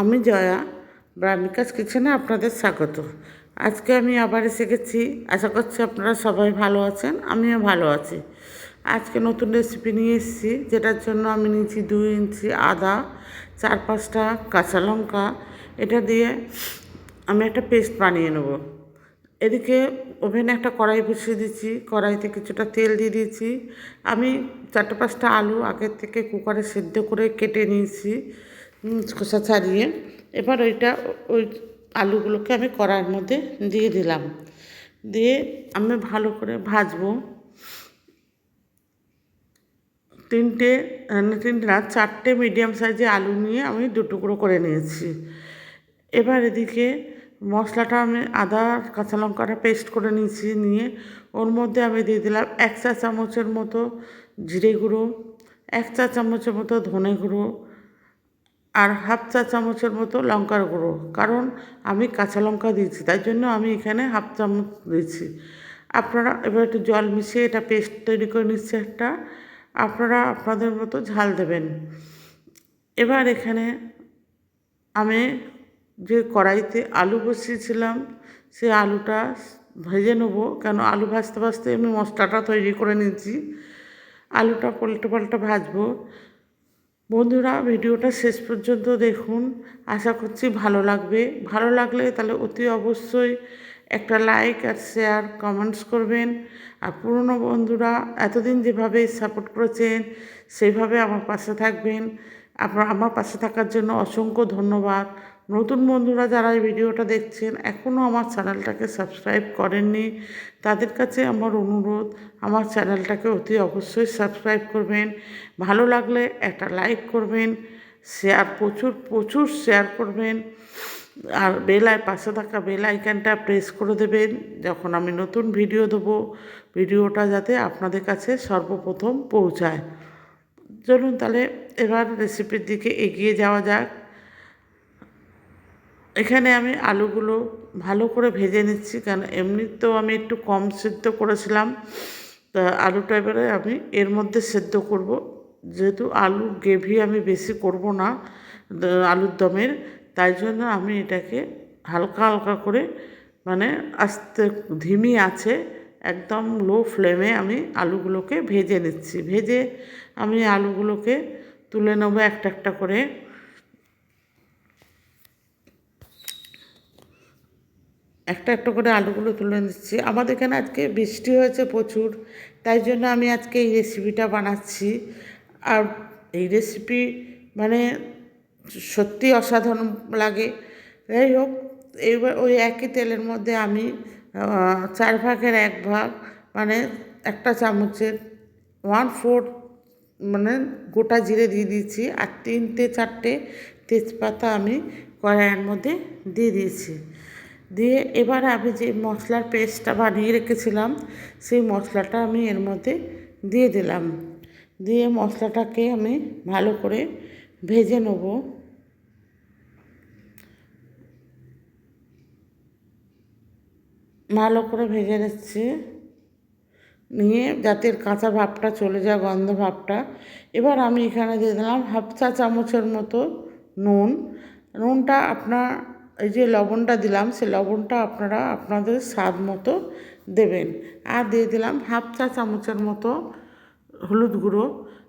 আমি জয়া, ব্রাহ্মিকাস কিচেনে আপনাদের স্বাগত। আজকে আমি আবার এসে গেছি। আশা করছি আপনারা সবাই ভালো আছেন, আমিও ভালো আছি। আজকে নতুন রেসিপি নিয়ে এসেছি, যেটার জন্য আমি নিয়েছি 2 ইঞ্চি আদা, 4-5টা কাঁচা লঙ্কা। এটা দিয়ে আমি একটা পেস্ট বানিয়ে নেব। এদিকে ওভেনে একটা কড়াই বসিয়ে দিচ্ছি, কড়াইতে কিছুটা তেল দিয়ে দিয়েছি। আমি 4-5টা আলু আগের থেকে কুকারে সেদ্ধ করে কেটে নিয়েছি, খোসা ছাড়িয়ে। এবার ওই আলুগুলোকে আমি কড়াইয়ের মধ্যে দিয়ে দিলাম, দিয়ে আমি ভালো করে ভাজবো। 4টে মিডিয়াম সাইজে আলু নিয়ে আমি 2 টুকরো করে নিয়েছি। এবার এদিকে মশলাটা আমি আদা কাঁচা লঙ্কাটা পেস্ট করে নিয়েছি, নিয়ে ওর মধ্যে আমি দিয়ে দিলাম 1 চা চামচের মতো জিরে গুঁড়ো, 1 চা চামচের মতো ধনে গুঁড়ো, আর 1/2 চা চামচের মতো লঙ্কার গুঁড়ো। কারণ আমি কাঁচা লঙ্কা দিয়েছি, তাই জন্য আমি এখানে 1/2 চামচ দিয়েছি। আপনারা এবার একটু জল মিশিয়ে এটা পেস্ট তৈরি করে নিচ্ছে একটা। আপনারা আপনাদের মতো ঝাল দেবেন। এবার এখানে আমি যে কড়াইতে আলু বসিয়েছিলাম, সেই আলুটা ভেজে নেবো। কেন আলু ভাজতে ভাজতে আমি মশলাটা তৈরি করে নিয়েছি। আলুটা পাল্টে পাল্টে ভাজবো। বন্ধুরা, ভিডিওটা শেষ পর্যন্ত দেখুন, আশা করছি ভালো লাগবে। ভালো লাগলে তাহলে অতি অবশ্যই একটা লাইক আর শেয়ার কমেন্টস করবেন। আর পুরনো বন্ধুরা এতদিন যেভাবে সাপোর্ট করেছেন সেইভাবে আমার পাশে থাকবেন। আমার পাশে থাকার জন্য অসংখ্য ধন্যবাদ। নতুন বন্ধুরা যারা এই ভিডিওটা দেখছেন এখনও আমার চ্যানেলটাকে সাবস্ক্রাইব করেননি, তাদের কাছে আমার অনুরোধ, আমার চ্যানেলটাকে অতি অবশ্যই সাবস্ক্রাইব করবেন। ভালো লাগলে একটা লাইক করবেন, শেয়ার প্রচুর প্রচুর শেয়ার করবেন। আর পাশে থাকা বেল আইকনটা প্রেস করে দেবেন, যখন আমি নতুন ভিডিও দেবো ভিডিওটা যাতে আপনাদের কাছে সর্বপ্রথম পৌঁছায়। চলুন তাহলে এবার রেসিপির দিকে এগিয়ে যাওয়া যাক। এখানে আমি আলুগুলো ভালো করে ভেজে নিচ্ছি, কারণ এমনিতেও আমি একটু কম সেদ্ধ করেছিলাম। তা আলুটা এবারে আমি এর মধ্যে সেদ্ধ করব। যেহেতু আলুর গ্রেভি আমি বেশি করব না আলুর দমের, তাই জন্য আমি এটাকে হালকা হালকা করে, মানে আস্তে ধিমি আছে, একদম লো ফ্লেমে আমি আলুগুলোকে ভেজে নিচ্ছি। ভেজে আমি আলুগুলোকে তুলে নেবো একটা একটা করে। একটা একটা করে আলুগুলো তুলে নিচ্ছি। আমাদের এখানে আজকে বৃষ্টি হয়েছে প্রচুর, তাই জন্য আমি আজকে এই রেসিপিটা বানাচ্ছি। আর এই রেসিপি মানে সত্যি অসাধারণ লাগে। যাই হোক, এইবার ওই একই তেলের মধ্যে আমি 1/4 মানে একটা চামচের 1/4 মানে গোটা জিরে দিয়ে দিয়েছি, আর 3-4টে তেজপাতা আমি কড়াইয়ের মধ্যে দিয়ে দিয়েছি। দিয়ে এবার আমি যে মশলার পেস্টটা বানিয়ে রেখেছিলাম সেই মশলাটা আমি এর মধ্যে দিয়ে দিলাম। দিয়ে মশলাটাকে আমি ভালো করে ভেজে নেব। ভালো করে ভেজে নিচ্ছি, নিয়ে যাতে কাঁচা ভাবটা চলে যায়, গন্ধ ভাবটা। এবার আমি এখানে দিয়ে দিলাম 1/2 চা চামচের মতো নুন। নুনটা আপনার, এই যে লবণটা দিলাম সেই লবণটা আপনারা আপনাদের স্বাদ মতো দেবেন। আর দিয়ে দিলাম 1/2 চা চামচের মতো হলুদ গুঁড়ো।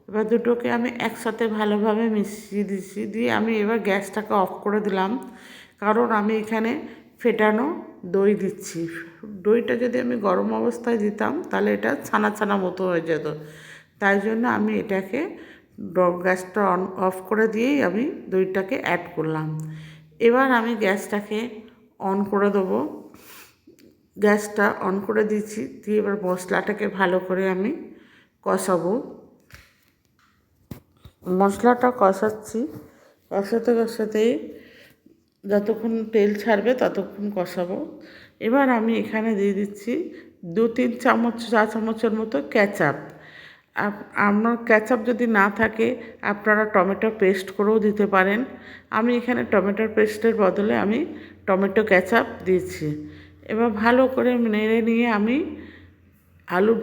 এবার দুটোকে আমি একসাথে ভালোভাবে মিশিয়ে দিচ্ছি। দিয়ে আমি এবার গ্যাসটাকে অফ করে দিলাম, কারণ আমি এখানে ফেটানো দই দিচ্ছি। দইটা যদি আমি গরম অবস্থায় দিতাম তাহলে এটা ছানা ছানা মতো হয়ে যেত, তাই জন্য আমি এটাকে গ্যাসটা অফ করে দিয়েই আমি দইটাকে অ্যাড করলাম। এবার আমি গ্যাসটাকে অন করে দেবো। গ্যাসটা অন করে দিয়েছি, দিয়ে এবার মশলাটাকে ভালো করে আমি কষাবো। মশলাটা কষাচ্ছি, কষাতে কষাতেই যতক্ষণ তেল ছাড়বে ততক্ষণ কষাবো। এবার আমি এখানে দিয়ে দিচ্ছি 2-3 চা চামচের মতো কেচাপ। আপনার কেচাপ যদি না থাকে আপনারা টমেটো পেস্ট করেও দিতে পারেন। আমি এখানে টমেটোর পেস্টের বদলে আমি টমেটো কেচাপ দিয়েছি। এবার ভালো করে নেড়ে নিয়ে আমি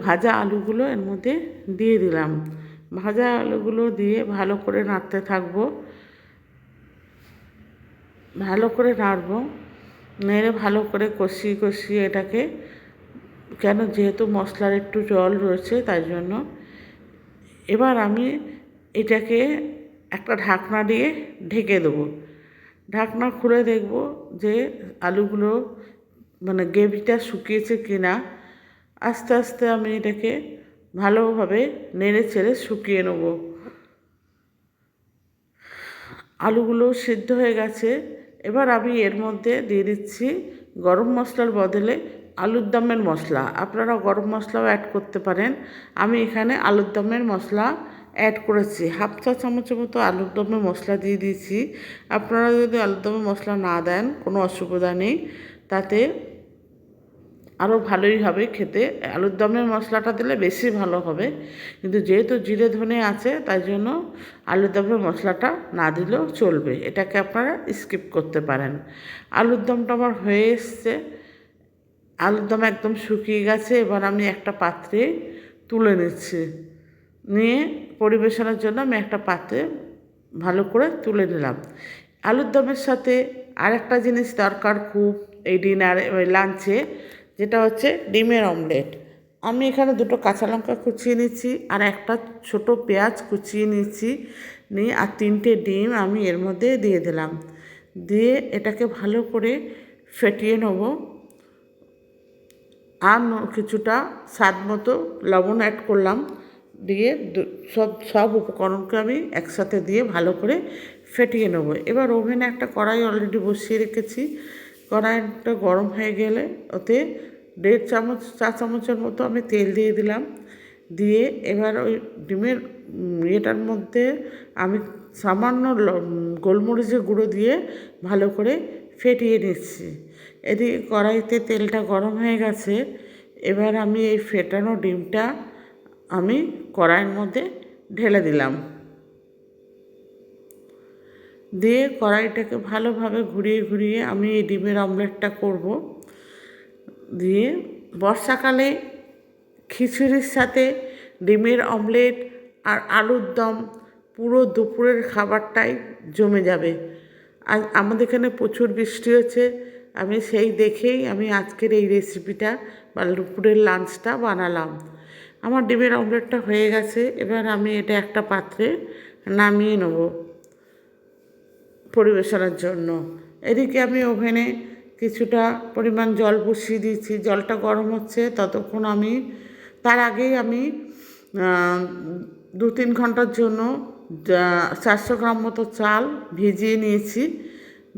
ভাজা আলুগুলো এর মধ্যে দিয়ে দিলাম। ভাজা আলুগুলো দিয়ে ভালো করে নাড়তে থাকবো। ভালো করে নাড়বো, নেড়ে ভালো করে কষিয়ে কষিয়ে এটাকে, কেন যেহেতু মশলার একটু জল রয়েছে তাই জন্য। এবার আমি এটাকে একটা ঢাকনা দিয়ে ঢেকে দেবো। ঢাকনা খুলে দেখব যে আলুগুলো মানে গ্রেভিটা শুকিয়েছে কিনা। আস্তে আস্তে আমি এটাকে ভালোভাবে নেড়ে চেড়ে শুকিয়ে নেব। আলুগুলো সিদ্ধ হয়ে গেছে। এবার আমি এর মধ্যে দিয়ে দিচ্ছি গরম মশলার বদলে আলুর দমের মশলা। আপনারা গরম মশলাও অ্যাড করতে পারেন। আমি এখানে আলুর দমের মশলা অ্যাড করেছি, 1/2 চা চামচের মতো আলুর দমের মশলা দিয়ে দিয়েছি। আপনারা যদি আলুর দমের মশলা না দেন কোনো অসুবিধা নেই, তাতে আরও ভালোই হবে খেতে। আলুর দমের মশলাটা দিলে বেশি ভালো হবে, কিন্তু যেহেতু জিরে ধনে আছে তাই জন্য আলুর দমের মশলাটা না দিলেও চলবে, এটাকে আপনারা স্কিপ করতে পারেন। আলুর দমটা আমার হয়ে এসছে, আলুর দম একদম শুকিয়ে গেছে। এবার আমি একটা পাত্রে তুলে নিচ্ছি, নিয়ে পরিবেশনের জন্য আমি একটা পাত্রে ভালো করে তুলে নিলাম। আলুর দমের সাথে আরেকটা জিনিস দরকার খুব এই ডিনারে, ওই লাঞ্চে, যেটা হচ্ছে ডিমের অমলেট। আমি এখানে 2টো কাঁচা লঙ্কা কুচিয়ে নিচ্ছি, আর একটা ছোট পেঁয়াজ কুচিয়ে নিচ্ছি, নিয়ে আর 3টে ডিম আমি এর মধ্যে দিয়ে দিলাম। দিয়ে এটাকে ভালো করে ফেটিয়ে নেব। আর কিছুটা স্বাদ মতো লবণ অ্যাড করলাম, দিয়ে সব উপকরণকে আমি একসাথে দিয়ে ভালো করে ফেটিয়ে নেব। এবার ওভেনে একটা কড়াই অলরেডি বসিয়ে রেখেছি। কড়াইটা গরম হয়ে গেলে ওতে 1.5 চা চামচের মতো আমি তেল দিয়ে দিলাম। দিয়ে এবার ওই ডিমের এটার মধ্যে আমি সামান্য গোলমরিচের গুঁড়ো দিয়ে ভালো করে ফেটিয়ে নিচ্ছি। এদিকে কড়াইতে তেলটা গরম হয়ে গেছে। এবার আমি এই ফেটানো ডিমটা আমি কড়াইয়ের মধ্যে ঢেলে দিলাম। দিয়ে কড়াইটাকে ভালোভাবে ঘুরিয়ে ঘুরিয়ে আমি এই ডিমের অমলেটটা করব। দিয়ে বর্ষাকালে খিচুড়ির সাথে ডিমের অমলেট আর আলুর দম পুরো দুপুরের খাবারটাই জমে যাবে। আর আমাদের এখানে প্রচুর বৃষ্টি হচ্ছে, আমি সেই দেখেই আমি আজকের এই রেসিপিটা বা দুপুরের লাঞ্চটা বানালাম। আমার ডিমের অমলেটটা হয়ে গেছে। এবার আমি এটা একটা পাত্রে নামিয়ে নেব পরিবেশনের জন্য। এদিকে আমি ওভেনে কিছুটা পরিমাণ জল বসিয়ে দিয়েছি, জলটা গরম হচ্ছে ততক্ষণ আমি, তার আগেই আমি 2-3 ঘন্টার জন্য 400 গ্রাম মতো চাল ভিজিয়ে নিয়েছি।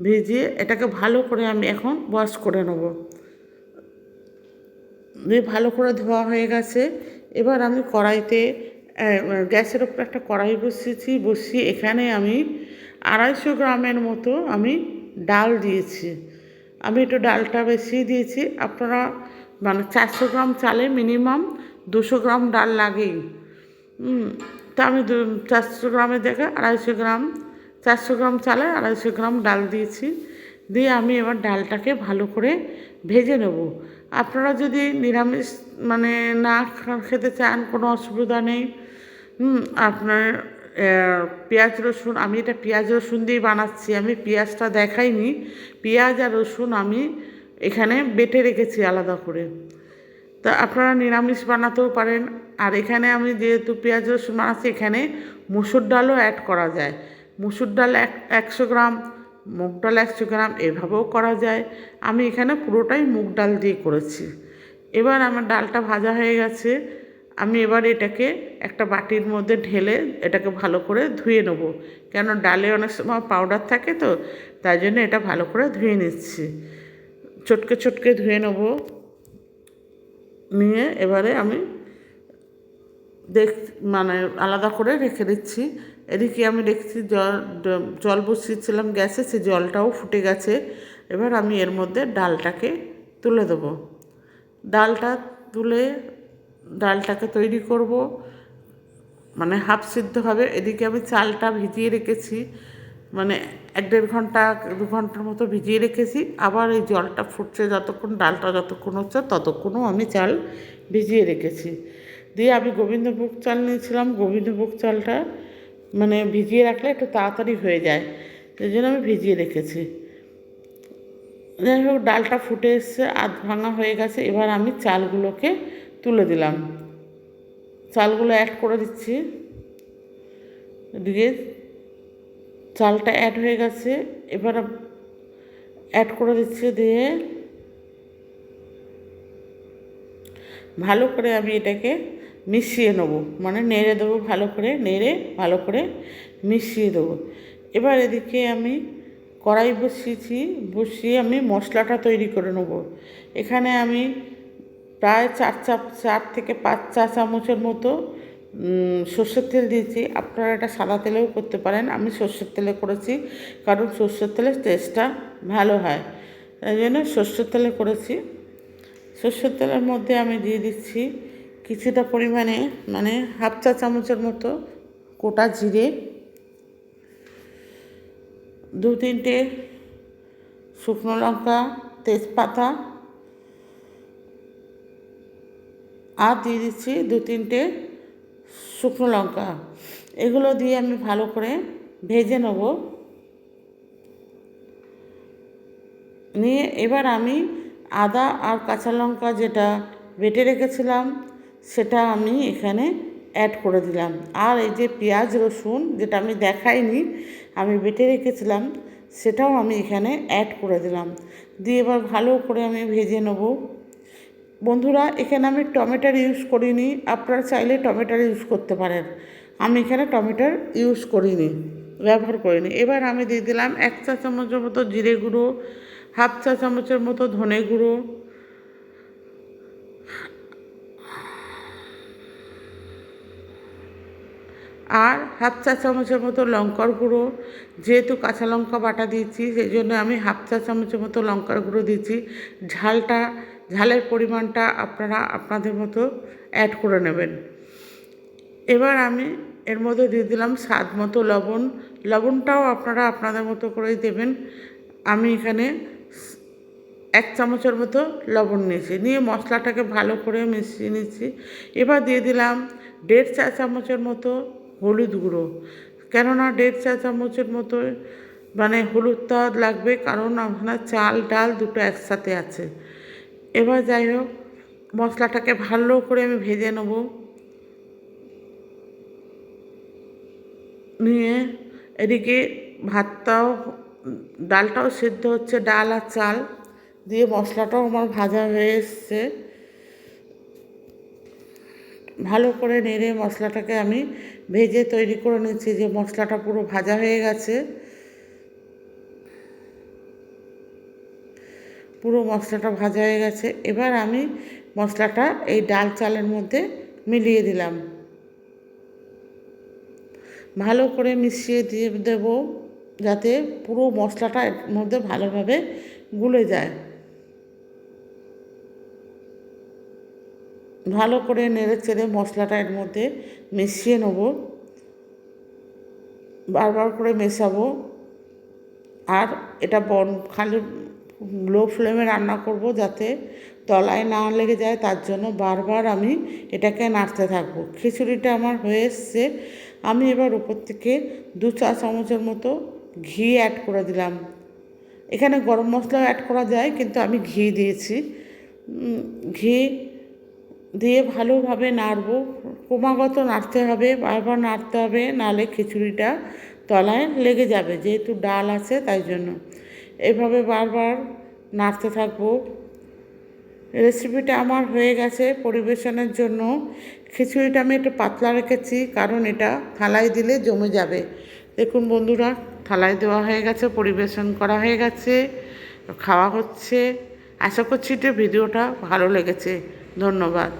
ভিজিয়ে এটাকে ভালো করে আমি এখন ওয়াশ করে নেব। দিয়ে ভালো করে ধোয়া হয়ে গেছে। এবার আমি কড়াইতে গ্যাসের ওপর একটা কড়াই বসিয়েছি, বসিয়ে এখানে আমি 250 গ্রামের মতো আমি ডাল দিয়েছি। আমি একটু ডালটা বেশি দিয়েছি। আপনারা মানে 400 গ্রাম চালে মিনিমাম 200 গ্রাম ডাল লাগেই। তা আমি 400 গ্রামের জায়গায় 250 গ্রাম, 400 গ্রাম চালে 250 গ্রাম ডাল দিয়েছি। দিয়ে আমি এবার ডালটাকে ভালো করে ভেজে নেব। আপনারা যদি নিরামিষ মানে না খেতে চান কোনো অসুবিধা নেই। আপনার পেঁয়াজ রসুন, আমি এটা পেঁয়াজ রসুন দিয়েই বানাচ্ছি, আমি পেঁয়াজটা দেখাইনি। পেঁয়াজ আর রসুন আমি এখানে বেটে রেখেছি আলাদা করে। তা আপনারা নিরামিষ বানাতেও পারেন। আর এখানে আমি যেহেতু পেঁয়াজ রসুন বানাচ্ছি, এখানে মুসুর ডালও অ্যাড করা যায়। মুসুর ডাল 100 গ্রাম, মুগ ডাল 100 গ্রাম, এভাবেও করা যায়। আমি এখানে পুরোটাই মুগ ডাল দিয়ে করেছি। এবার আমার ডালটা ভাজা হয়ে গেছে। আমি এবার এটাকে একটা বাটির মধ্যে ঢেলে এটাকে ভালো করে ধুয়ে নেব, কেন ডালে অনেক সময় পাউডার থাকে তো, তাই জন্য এটা ভালো করে ধুয়ে নিচ্ছি। চটকে চটকে ধুয়ে নেব। নিয়ে এবারে আমি মানে আলাদা করে রেখে দিচ্ছি। এদিকে আমি দেখছি জল বসিয়েছিলাম গ্যাসে, সে জলটাও ফুটে গেছে। এবার আমি এর মধ্যে ডালটাকে তুলে দেবো। ডালটাকে তৈরি করব, মানে হাফ সিদ্ধ হবে। এদিকে আমি চালটা ভিজিয়ে রেখেছি, মানে 1-1.5 ঘন্টা 2 ঘন্টার মতো ভিজিয়ে রেখেছি। আবার এই জলটা ফুটছে যতক্ষণ, ডালটা যতক্ষণ হচ্ছে ততক্ষণও আমি চাল ভিজিয়ে রেখেছি। দিয়ে আমি গোবিন্দভোগ চাল নিয়েছিলাম। গোবিন্দভোগ চালটা মানে ভিজিয়ে রাখলে একটু তাড়াতাড়ি হয়ে যায়, সেই জন্য আমি ভিজিয়ে রেখেছি। যাই হোক, ডালটা ফুটে এসছে, আধ ভাঙা হয়ে গেছে। এবার আমি চালগুলোকে তুলে দিলাম, চালগুলো অ্যাড করে দিচ্ছি। দিয়ে চালটা অ্যাড হয়ে গেছে, এবার অ্যাড করে দিচ্ছি। দিয়ে ভালো করে আমি এটাকে মিশিয়ে নেবো, মানে নেড়ে দেবো, ভালো করে নেড়ে ভালো করে মিশিয়ে দেবো। এবার এদিকে আমি কড়াই বসিয়েছি, বসিয়ে আমি মশলাটা তৈরি করে নেব। এখানে আমি প্রায় 4 থেকে 5 চা চামচের মতো সর্ষের তেল দিয়েছি। আপনারা এটা সাদা তেলেও করতে পারেন, আমি সর্ষের তেলে করেছি, কারণ সর্ষের তেলের টেস্টটা ভালো হয়, তাই জন্য সর্ষের তেলে করেছি। সর্ষের তেলের মধ্যে আমি দিয়ে দিচ্ছি কিছুটা পরিমাণে, মানে হাফ চা চামচের মতো গোটা জিরে, 2-3টে শুকনো লঙ্কা, তেজপাতা, আর দিয়ে দিচ্ছি 2-3টে শুকনো লঙ্কা। এগুলো দিয়ে আমি ভালো করে ভেজে নেব। নিয়ে এবার আমি আদা আর কাঁচা লঙ্কা যেটা বেটে রেখেছিলাম সেটা আমি এখানে অ্যাড করে দিলাম। আর এই যে পেঁয়াজ রসুন যেটা আমি দেখাইনি, আমি বেটে রেখেছিলাম, সেটাও আমি এখানে অ্যাড করে দিলাম। দিয়ে এবার ভালো করে আমি ভেজে নেব। বন্ধুরা, এখানে আমি টমেটোর ইউজ করিনি, আপনারা চাইলে টমেটোর ইউজ করতে পারেন। আমি এখানে টমেটোর ইউজ করিনি, ব্যবহার করিনি। এবার আমি দিয়ে দিলাম 1 চা চামচের মতো জিরে গুঁড়ো, হাফ চা চামচের মতো ধনে গুঁড়ো, আর হাফ চা চামচের মতো লঙ্কার গুঁড়ো। যেহেতু কাঁচা লঙ্কা বাটা দিয়েছি, সেই জন্য আমি হাফ চা চামচের মতো লঙ্কার গুঁড়ো দিয়েছি। ঝালের পরিমাণটা আপনারা আপনাদের মতো অ্যাড করে নেবেন। এবার আমি এর মধ্যে দিয়ে দিলাম স্বাদ মতো লবণ। লবণটাও আপনারা আপনাদের মতো করেই দেবেন। আমি এখানে 1 চামচের মতো লবণ নিয়েছি, নিয়ে মশলাটাকে ভালো করে মিশিয়ে নিচ্ছি। এবার দিয়ে দিলাম 1.5 চা চামচের মতো হলুদ গুঁড়ো, কেননা 1.5 চা চামচের মতো মানে হলুদটা লাগবে, কারণ আপনার চাল ডাল দুটো একসাথে আছে। এবার যাই হোক, মশলাটাকে ভালো করে আমি ভেজে নেব। নিয়ে এদিকে ডালটাও সেদ্ধ হচ্ছে, ডাল আর চাল দিয়ে মশলাটাও আমার ভাজা হয়ে এসছে। ভালো করে নেড়ে মশলাটাকে আমি ভেজে তৈরি করে নিচ্ছি, যে মশলাটা পুরো ভাজা হয়ে গেছে। পুরো মশলাটা ভাজা হয়ে গেছে। এবার আমি মশলাটা এই ডাল চালের মধ্যে মিলিয়ে দিলাম, ভালো করে মিশিয়ে দিয়ে দেবো, যাতে পুরো মশলাটা এর মধ্যে ভালোভাবে গুলে যায়। ভালো করে নেড়ে চেড়ে মশলাটা এর মধ্যে মিশিয়ে নেব, বারবার করে মেশাবো। আর এটা খালি লো ফ্লেমে রান্না করব, যাতে তলায় না লেগে যায়, তার জন্য বারবার আমি এটাকে নাড়তে থাকবো। খিচুড়িটা আমার হয়ে এসছে। আমি এবার উপর থেকে 2 চা চামচের মতো ঘি অ্যাড করে দিলাম। এখানে গরম মশলাও অ্যাড করা যায়, কিন্তু আমি ঘি দিয়েছি। ঘি দিয়ে ভালোভাবে নাড়বো, ক্রমাগত নাড়তে হবে, বারবার নাড়তে হবে, নাহলে খিচুড়িটা তলায় লেগে যাবে, যেহেতু ডাল আছে তাই জন্য। এভাবে বারবার নাড়তে থাকবো। রেসিপিটা আমার হয়ে গেছে পরিবেশনের জন্য। খিচুড়িটা আমি একটু পাতলা রেখেছি, কারণ এটা থালায় দিলে জমে যাবে। দেখুন বন্ধুরা, থালায় দেওয়া হয়ে গেছে, পরিবেশন করা হয়ে গেছে, খাওয়া হচ্ছে। আশা করছি যে ভিডিওটা ভালো লেগেছে। ধন্যবাদ।